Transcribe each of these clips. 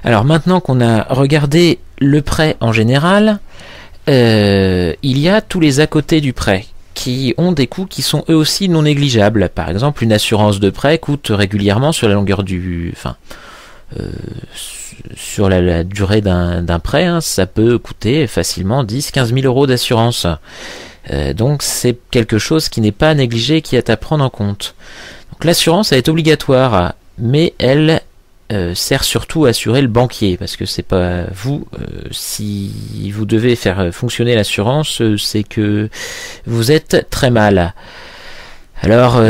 Alors maintenant qu'on a regardé le prêt en général, il y a tous les à côté du prêt qui ont des coûts qui sont eux aussi non négligeables. Par exemple, une assurance de prêt coûte régulièrement sur la longueur sur la durée d'un prêt, hein, ça peut coûter facilement 10-15 000 euros d'assurance. Donc c'est quelque chose qui n'est pas négligé, qui est à prendre en compte. Donc l'assurance, elle est obligatoire, mais elle sert surtout à assurer le banquier, parce que c'est pas vous, si vous devez faire fonctionner l'assurance, c'est que vous êtes très mal. Alors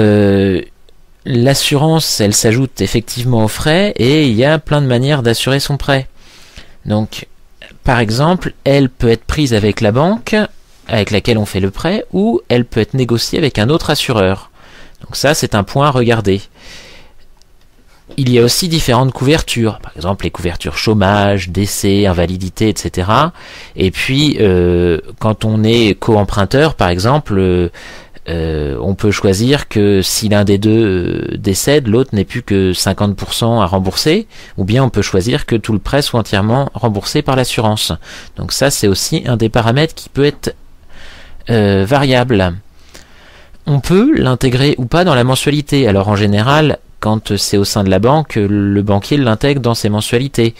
l'assurance, elle s'ajoute effectivement aux frais, et il y a plein de manières d'assurer son prêt. Donc par exemple, elle peut être prise avec la banque avec laquelle on fait le prêt, ou elle peut être négociée avec un autre assureur. Donc ça, c'est un point à regarder. Il y a aussi différentes couvertures, par exemple les couvertures chômage, décès, invalidité, etc. Et puis, quand on est co-emprunteur, par exemple, on peut choisir que si l'un des deux décède, l'autre n'ait plus que 50% à rembourser, ou bien on peut choisir que tout le prêt soit entièrement remboursé par l'assurance. Donc ça, c'est aussi un des paramètres qui peut être variable. On peut l'intégrer ou pas dans la mensualité. Alors en général, quand c'est au sein de la banque, le banquier l'intègre dans ses mensualités.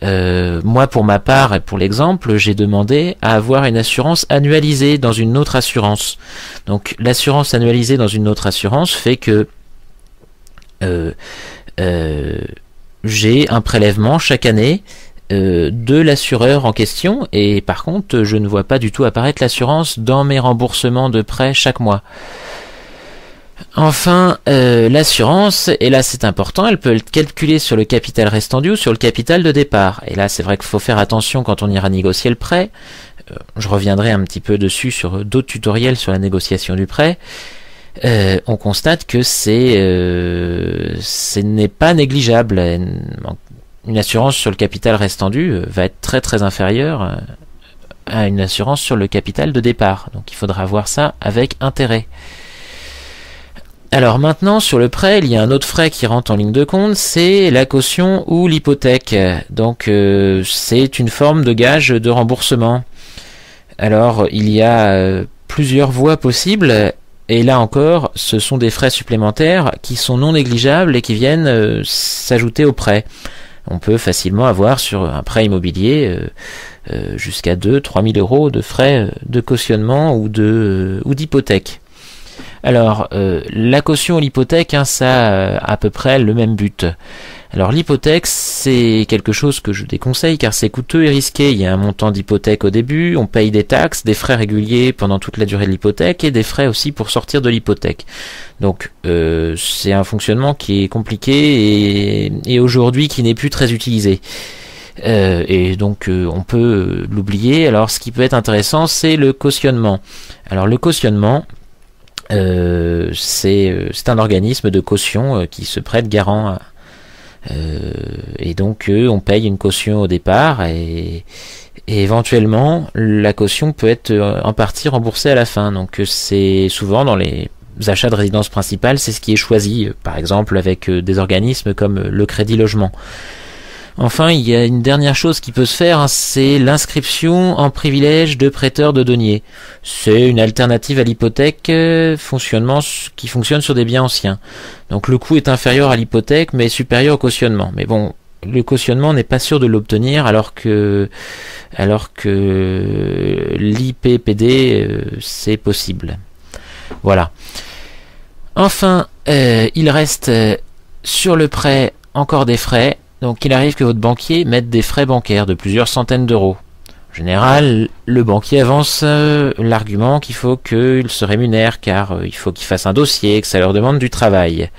Moi, pour ma part, et pour l'exemple, j'ai demandé à avoir une assurance annualisée dans une autre assurance. Donc l'assurance annualisée dans une autre assurance fait que j'ai un prélèvement chaque année de l'assureur en question, et par contre je ne vois pas du tout apparaître l'assurance dans mes remboursements de prêts chaque mois. Enfin, l'assurance, et là c'est important, elle peut être calculée sur le capital restant dû ou sur le capital de départ. Et là c'est vrai qu'il faut faire attention quand on ira négocier le prêt. Je reviendrai un petit peu dessus sur d'autres tutoriels sur la négociation du prêt. On constate que ce n'est pas négligeable. Une assurance sur le capital restant dû va être très très inférieure à une assurance sur le capital de départ. Donc il faudra voir ça avec intérêt. Alors maintenant, sur le prêt, il y a un autre frais qui rentre en ligne de compte, c'est la caution ou l'hypothèque. Donc c'est une forme de gage de remboursement. Alors il y a plusieurs voies possibles, et là encore, ce sont des frais supplémentaires qui sont non négligeables et qui viennent s'ajouter au prêt. On peut facilement avoir sur un prêt immobilier jusqu'à 2-3 000 euros de frais de cautionnement ou d'hypothèque. Alors, la caution ou l'hypothèque, hein, ça a à peu près le même but. Alors l'hypothèque, c'est quelque chose que je déconseille car c'est coûteux et risqué. Il y a un montant d'hypothèque au début, on paye des taxes, des frais réguliers pendant toute la durée de l'hypothèque et des frais aussi pour sortir de l'hypothèque. Donc c'est un fonctionnement qui est compliqué et aujourd'hui qui n'est plus très utilisé. Et donc on peut l'oublier. Alors ce qui peut être intéressant, c'est le cautionnement. Alors le cautionnement, c'est un organisme de caution qui se prête garant et donc on paye une caution au départ et éventuellement la caution peut être en partie remboursée à la fin. Donc c'est souvent dans les achats de résidence principale, c'est ce qui est choisi, par exemple avec des organismes comme le Crédit Logement. Enfin, il y a une dernière chose qui peut se faire, hein, c'est l'inscription en privilège de prêteur de deniers. C'est une alternative à l'hypothèque qui fonctionne sur des biens anciens. Donc le coût est inférieur à l'hypothèque mais supérieur au cautionnement. Mais bon, le cautionnement n'est pas sûr de l'obtenir alors que l'IPPD c'est possible. Voilà. Enfin, il reste sur le prêt encore des frais. Donc il arrive que votre banquier mette des frais bancaires de plusieurs centaines d'euros. En général, le banquier avance l'argument qu'il faut qu'il se rémunère car il faut qu'il fasse un dossier, que ça leur demande du travail.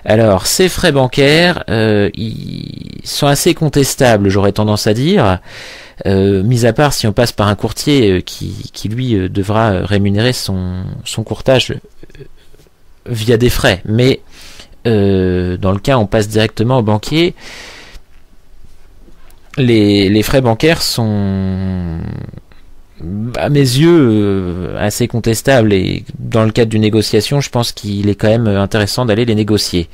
Alors ces frais bancaires, ils sont assez contestables, j'aurais tendance à dire, mis à part si on passe par un courtier qui lui devra rémunérer son courtage via des frais. Mais dans le cas où on passe directement au banquier, les frais bancaires sont à mes yeux assez contestables et dans le cadre d'une négociation je pense qu'il est quand même intéressant d'aller les négocier.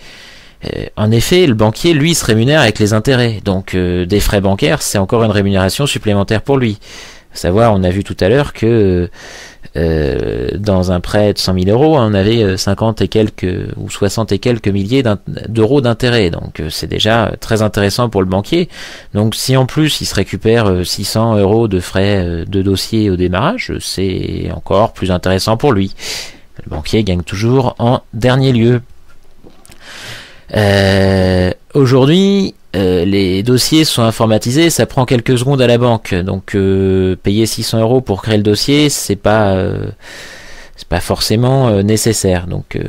En effet, le banquier, lui, se rémunère avec les intérêts. Donc, des frais bancaires, c'est encore une rémunération supplémentaire pour lui. À savoir, on a vu tout à l'heure que dans un prêt de 100 000 euros, on avait 50 et quelques ou 60 et quelques milliers d'euros d'intérêt. Donc, c'est déjà très intéressant pour le banquier. Donc, si en plus, il se récupère 600 euros de frais de dossier au démarrage, c'est encore plus intéressant pour lui. Le banquier gagne toujours en dernier lieu. Aujourd'hui, les dossiers sont informatisés, ça prend quelques secondes à la banque. Donc payer 600 euros pour créer le dossier, c'est pas forcément nécessaire. Donc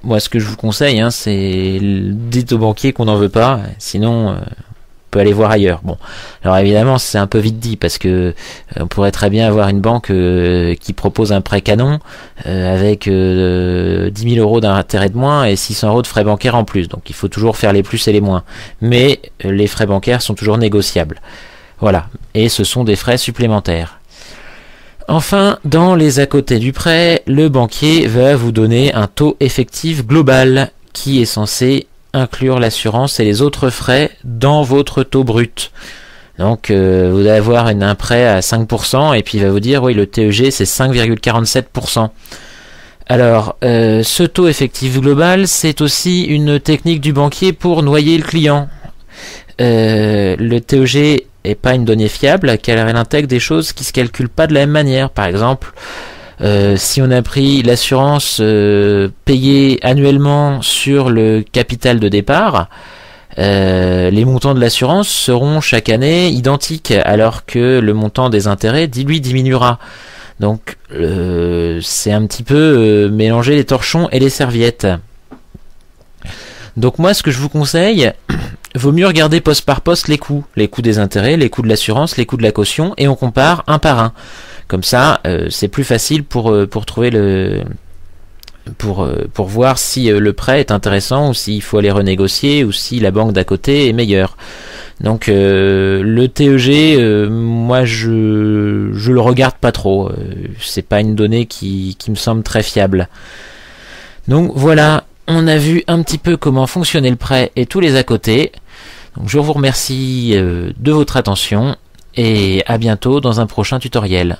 moi, ce que je vous conseille, hein, c'est dites au banquier qu'on n'en veut pas, sinon peut aller voir ailleurs. Bon, alors évidemment c'est un peu vite dit parce que on pourrait très bien avoir une banque qui propose un prêt canon avec 10 000 euros d'intérêt de moins et 600 euros de frais bancaires en plus. Donc il faut toujours faire les plus et les moins. Mais les frais bancaires sont toujours négociables. Voilà, et ce sont des frais supplémentaires. Enfin, dans les à côté du prêt, le banquier va vous donner un taux effectif global qui est censé inclure l'assurance et les autres frais dans votre taux brut. Donc vous allez avoir un prêt à 5% et puis il va vous dire oui, le TEG c'est 5,47%. Alors ce taux effectif global, c'est aussi une technique du banquier pour noyer le client. Le TEG est pas une donnée fiable car elle intègre des choses qui se calculent pas de la même manière. Par exemple, si on a pris l'assurance payée annuellement sur le capital de départ, les montants de l'assurance seront chaque année identiques, alors que le montant des intérêts, lui, diminuera. Donc c'est un petit peu mélanger les torchons et les serviettes. Donc moi, ce que je vous conseille, vaut mieux regarder poste par poste les coûts des intérêts, les coûts de l'assurance, les coûts de la caution, et on compare un par un. Comme ça, c'est plus facile pour trouver pour voir si le prêt est intéressant ou s'il faut aller renégocier ou si la banque d'à côté est meilleure. Donc le TEG, moi je le regarde pas trop. C'est pas une donnée qui me semble très fiable. Donc voilà, on a vu un petit peu comment fonctionnait le prêt et tous les à côté. Donc je vous remercie de votre attention et à bientôt dans un prochain tutoriel.